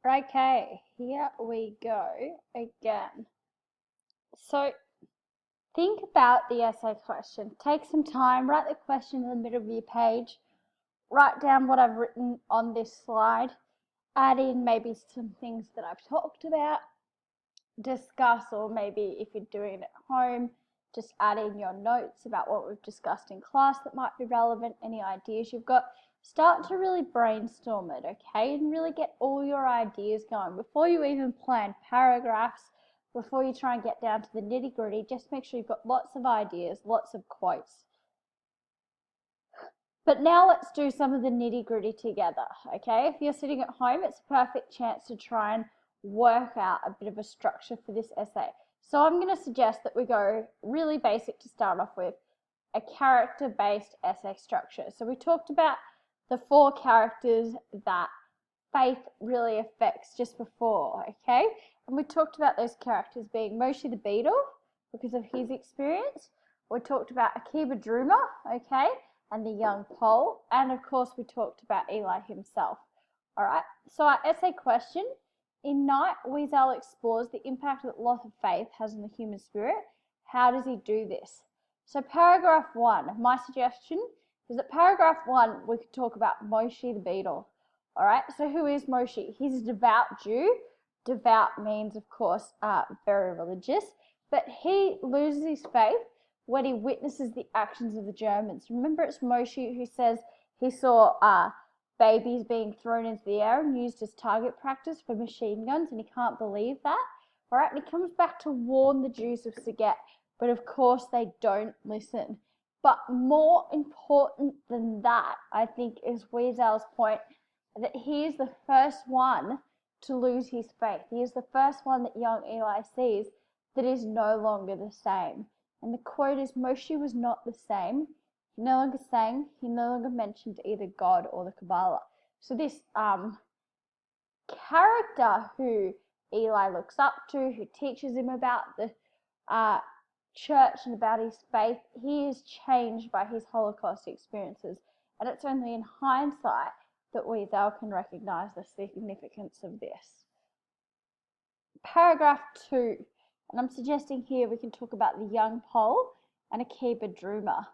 Okay, here we go again. So think about the essay question. Take some time, write the question in the middle of your page, write down what I've written on this slide, add in maybe some things that I've talked about, discuss, or maybe if you're doing it at home, just add in your notes about what we've discussed in class that might be relevant, any ideas you've got. Start to really brainstorm it, okay, and really get all your ideas going before you even plan paragraphs, before you try and get down to the nitty-gritty. Just make sure you've got lots of ideas, lots of quotes. But now let's do some of the nitty-gritty together, okay? If you're sitting at home, it's a perfect chance to try and work out a bit of a structure for this essay. So I'm going to suggest that we go really basic to start off with, a character-based essay structure. So we talked about the 4 characters that faith really affects just before, okay? And we talked about those characters being Moshe the Beadle, because of his experience. We talked about Akiba Druma, okay, and the Young Pol, and of course we talked about Elie himself. All right, so our essay question: in Night, Wiesel explores the impact that loss of faith has on the human spirit. How does he do this? So paragraph 1, my suggestion is that paragraph 1 we could talk about Moshe the Beadle. All right, so who is Moshe? He's a devout Jew. Devout means, of course, very religious, but he loses his faith when he witnesses the actions of the Germans. Remember, it's Moshe who says he saw babies being thrown into the air and used as target practice for machine guns, and he can't believe that. All right, and he comes back to warn the Jews of Saget, but of course they don't listen. But more important than that, I think, is Wiesel's point that he is the first one to lose his faith. He is the first one that young Elie sees that is no longer the same. And the quote is, Moshe was not the same. He no longer sang. He no longer mentioned either God or the Kabbalah. So this character who Elie looks up to, who teaches him about the church and about his faith, he is changed by his Holocaust experiences. And it's only in hindsight that Wiesel can recognize the significance of this. Paragraph 2, and I'm suggesting here we can talk about the Young Pol and Akiba Druma.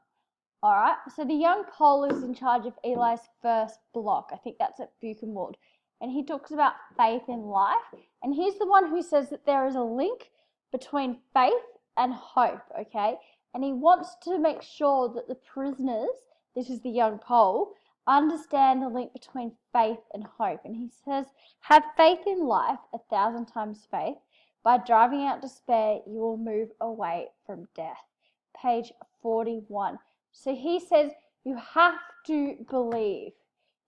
All right, so the Young Pol is in charge of Elie's first block. I think that's at Buchenwald. And he talks about faith in life. And he's the one who says that there is a link between faith and hope, okay? And he wants to make sure that the prisoners, this is the Young Pol, understand the link between faith and hope. And he says, have faith in life, 1,000 times faith. By driving out despair, you will move away from death. Page 41. So he says you have to believe.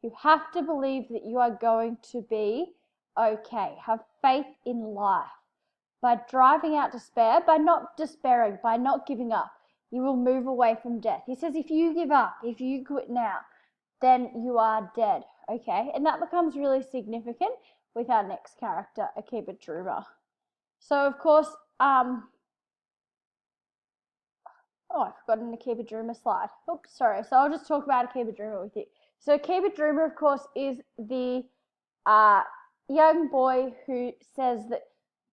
You have to believe that you are going to be okay. Have faith in life. By driving out despair, by not despairing, by not giving up, you will move away from death. He says if you give up, if you quit now, then you are dead, okay? And that becomes really significant with our next character, Akiba Druma. So, of course, oh, I forgot an Akiba Druma slide. Oops, sorry. So I'll just talk about Akiba Druma with you. So Akiba Druma, of course, is the young boy who says that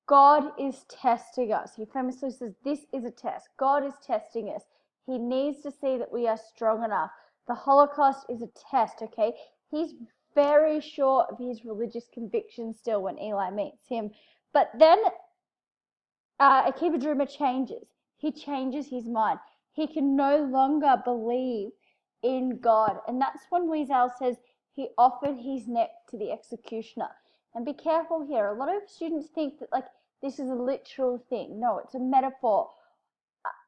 God is testing us. He famously says, this is a test. God is testing us. He needs to see that we are strong enough. The Holocaust is a test, okay? He's very sure of his religious convictions still when Elie meets him. But then Akiba Druma changes. He changes his mind. He can no longer believe in God. And that's when Wiesel says he offered his neck to the executioner. And be careful here. A lot of students think that this is a literal thing. No, it's a metaphor.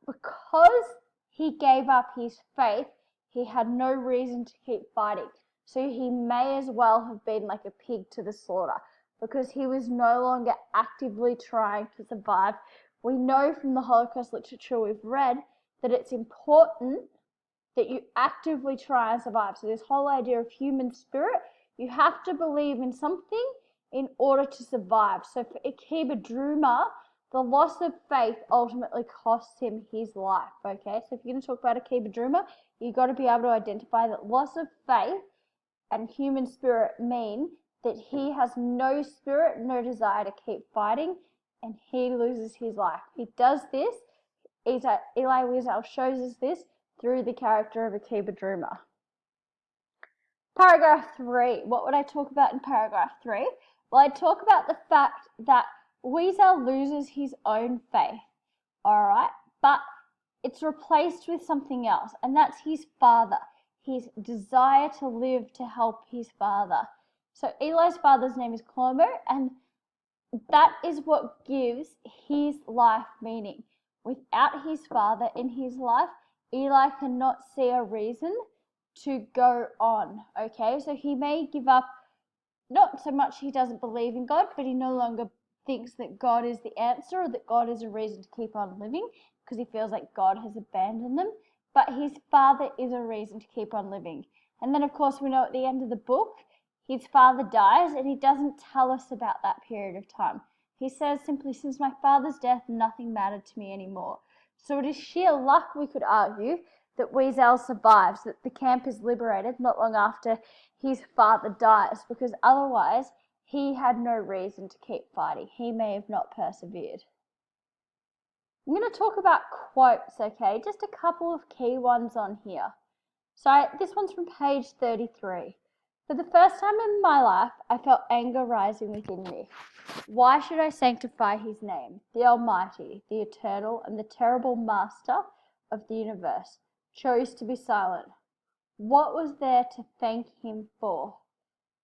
Because he gave up his faith, he had no reason to keep fighting. So he may as well have been like a pig to the slaughter, because he was no longer actively trying to survive. We know from the Holocaust literature we've read that it's important that you actively try and survive. So this whole idea of human spirit, you have to believe in something in order to survive. So for Akiba Druma, the loss of faith ultimately costs him his life, okay? So if you're going to talk about Akiba Druma, you've got to be able to identify that loss of faith and human spirit mean that he has no spirit, no desire to keep fighting, and he loses his life. He does this, Elie Wiesel shows us this through the character of Akiba Druma. Paragraph 3. What would I talk about in paragraph 3? Well, I'd talk about the fact that Wiesel loses his own faith, alright? But it's replaced with something else, and that's his father, his desire to live to help his father. So Eli's father's name is Clomo, and that is what gives his life meaning. Without his father in his life, Elie cannot see a reason to go on, okay? So he may give up, not so much he doesn't believe in God, but he no longer thinks that God is the answer or that God is a reason to keep on living because he feels like God has abandoned them. But his father is a reason to keep on living. And then, of course, we know at the end of the book, his father dies, and he doesn't tell us about that period of time. He says simply, since my father's death, nothing mattered to me anymore. So it is sheer luck, we could argue, that Wiesel survives, that the camp is liberated not long after his father dies, because otherwise he had no reason to keep fighting. He may have not persevered. I'm going to talk about quotes, okay? Just a couple of key ones on here. So this one's from page 33. For the first time in my life, I felt anger rising within me. Why should I sanctify his name? The Almighty, the Eternal, and the terrible Master of the universe chose to be silent. What was there to thank him for?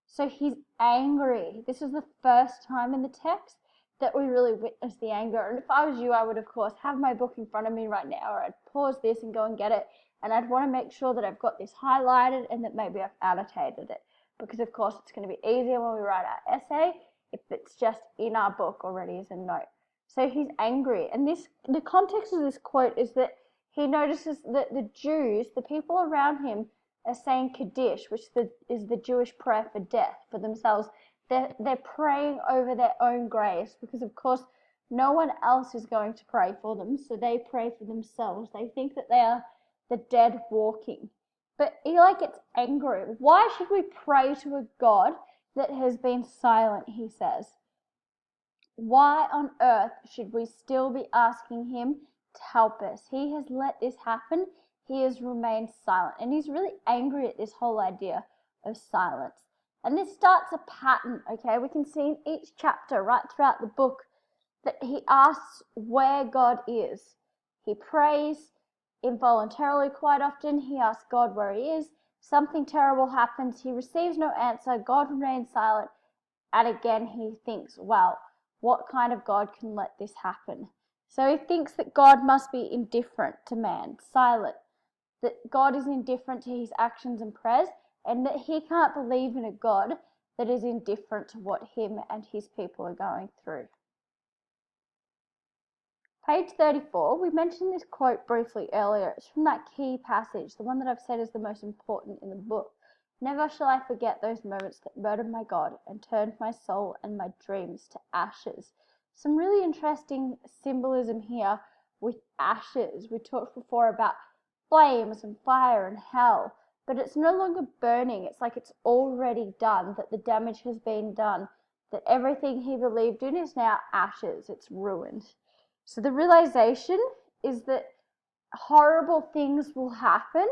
So he's angry. This is the first time in the text that we really witness the anger. And if I was you, I would, of course, have my book in front of me right now, or I'd pause this and go and get it. And I'd want to make sure that I've got this highlighted and that maybe I've annotated it. Because, of course, it's going to be easier when we write our essay if it's just in our book already as a note. So he's angry. And the context of this quote is that he notices that the Jews, the people around him, are saying Kaddish, which is the Jewish prayer for death, for themselves. They're praying over their own graves because, of course, no one else is going to pray for them, so they pray for themselves. They think that they are the dead walking. But Elie gets angry. Why should we pray to a God that has been silent, he says. Why on earth should we still be asking him to help us? He has let this happen. He has remained silent. And he's really angry at this whole idea of silence. And this starts a pattern, okay? We can see in each chapter, right throughout the book, that he asks where God is. He prays involuntarily quite often. He asks God where he is. Something terrible happens. He receives no answer. God remains silent. And again, he thinks, well, what kind of God can let this happen? So he thinks that God must be indifferent to man, silent, that God is indifferent to his actions and prayers, and that he can't believe in a God that is indifferent to what him and his people are going through. Page 34, we mentioned this quote briefly earlier. It's from that key passage, the one that I've said is the most important in the book. Never shall I forget those moments that murdered my God and turned my soul and my dreams to ashes. Some really interesting symbolism here with ashes. We talked before about flames and fire and hell, but it's no longer burning. It's like it's already done, that the damage has been done, that everything he believed in is now ashes. It's ruined. So the realization is that horrible things will happen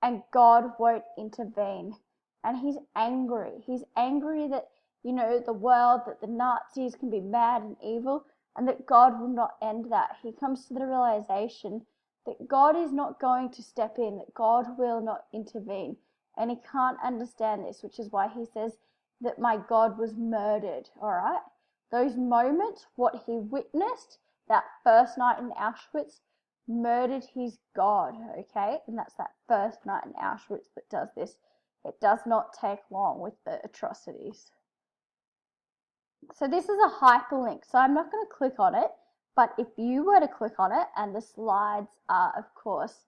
and God won't intervene. And he's angry. He's angry that, the world, that the Nazis can be mad and evil, and that God will not end that. He comes to the realization that God is not going to step in, that God will not intervene. And he can't understand this, which is why he says that my God was murdered, all right? Those moments, what he witnessed, that first night in Auschwitz, murdered his God, okay? And that's that first night in Auschwitz that does this. It does not take long with the atrocities. So this is a hyperlink, so I'm not going to click on it, but if you were to click on it, and the slides are, of course,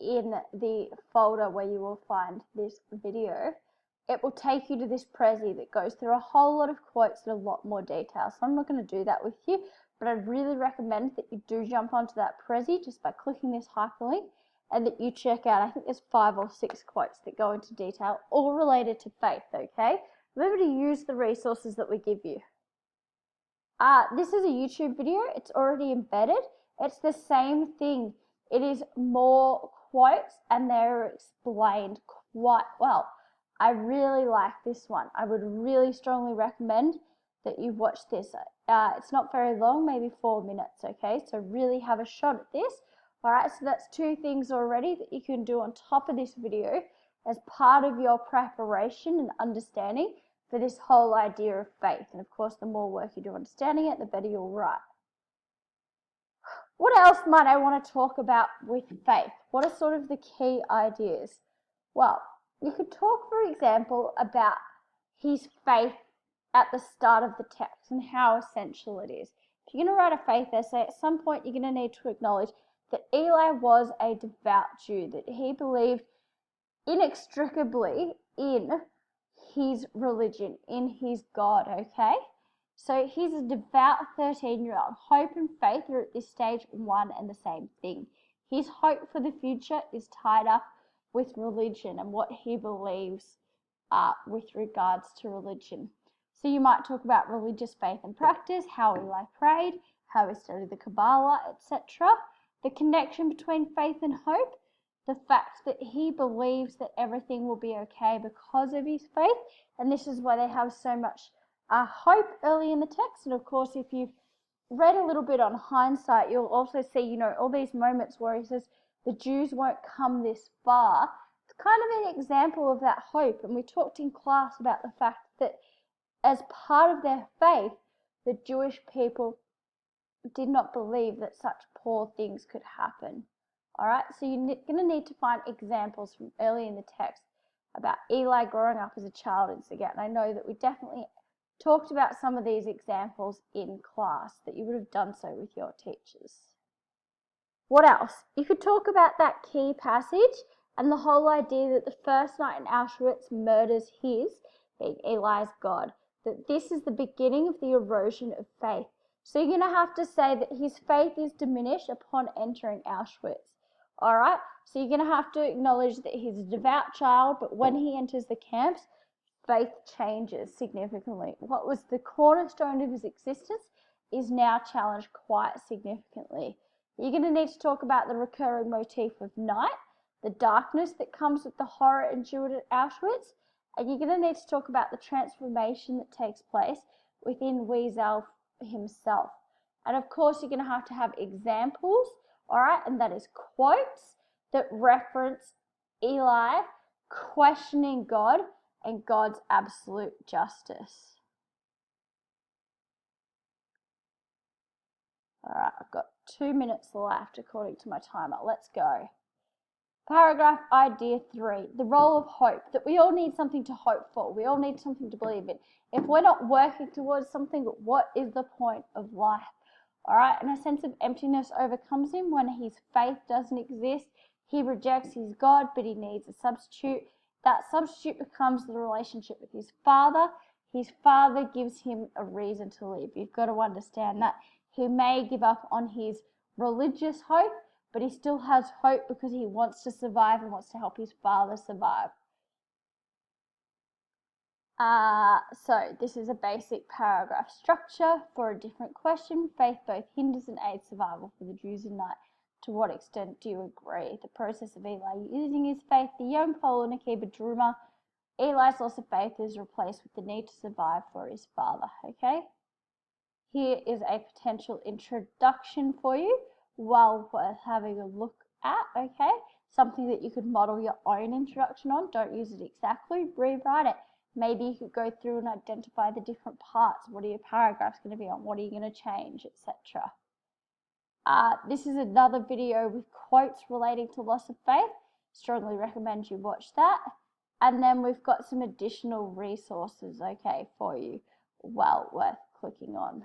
in the folder where you will find this video, it will take you to this Prezi that goes through a whole lot of quotes in a lot more detail. So I'm not going to do that with you, but I'd really recommend that you do jump onto that Prezi just by clicking this hyperlink and that you check out, I think there's 5 or 6 quotes that go into detail, all related to faith, okay? Remember to use the resources that we give you. This is a YouTube video. It's already embedded. It's the same thing. It is more quotes and they're explained quite well. I really like this one. I would really strongly recommend that you watch this. It's not very long, maybe 4 minutes, okay? So really have a shot at this. All right, so that's 2 things already that you can do on top of this video as part of your preparation and understanding for this whole idea of faith. And of course, the more work you do understanding it, the better you'll write. What else might I want to talk about with faith? What are sort of the key ideas? Well, you could talk, for example, about his faith at the start of the text and how essential it is. If you're going to write a faith essay, at some point you're going to need to acknowledge that Elie was a devout Jew, that he believed inextricably in his religion, in his God, okay? So he's a devout 13-year-old. Hope and faith are at this stage one and the same thing. His hope for the future is tied up with religion and what he believes with regards to religion. So you might talk about religious faith and practice, how Elie prayed, how he studied the Kabbalah, etc. The connection between faith and hope, the fact that he believes that everything will be okay because of his faith, and this is why they have so much hope early in the text. And of course, if you've read a little bit on hindsight, you'll also see, you know, all these moments where he says the Jews won't come this far. It's kind of an example of that hope. And we talked in class about the fact that as part of their faith, the Jewish people did not believe that such poor things could happen. All right, so you're going to need to find examples from early in the text about Elie growing up as a child in Sagat. And I know that we definitely talked about some of these examples in class, that you would have done so with your teachers. What else? You could talk about that key passage and the whole idea that the first night in Auschwitz murders his, being Elie's God, that this is the beginning of the erosion of faith. So you're going to have to say that his faith is diminished upon entering Auschwitz. All right, so you're going to have to acknowledge that he's a devout child, but when he enters the camps, faith changes significantly. What was the cornerstone of his existence is now challenged quite significantly. You're going to need to talk about the recurring motif of night, the darkness that comes with the horror endured at Auschwitz, and you're going to need to talk about the transformation that takes place within Wiesel himself. And of course, you're going to have examples, all right, and that is quotes that reference Elie questioning God and God's absolute justice. All right, I've got 2 minutes left according to my timer. Let's go. Paragraph idea 3, the role of hope, that we all need something to hope for. We all need something to believe in. If we're not working towards something, what is the point of life? All right, and a sense of emptiness overcomes him when his faith doesn't exist. He rejects his God, but he needs a substitute. That substitute becomes the relationship with his father. His father gives him a reason to live. You've got to understand that. He may give up on his religious hope, but he still has hope because he wants to survive and wants to help his father survive. So this is a basic paragraph structure for a different question. Faith both hinders and aids survival for the Jews in night. To what extent do you agree? The process of Elie using his faith, the Young Pol and Akiba Druma. Elie's loss of faith is replaced with the need to survive for his father, okay? Here is a potential introduction for you, well worth having a look at, okay? Something that you could model your own introduction on. Don't use it exactly, rewrite it. Maybe you could go through and identify the different parts. What are your paragraphs going to be on? What are you going to change, etc. This is another video with quotes relating to loss of faith. Strongly recommend you watch that. And then we've got some additional resources, okay, for you. Well worth clicking on.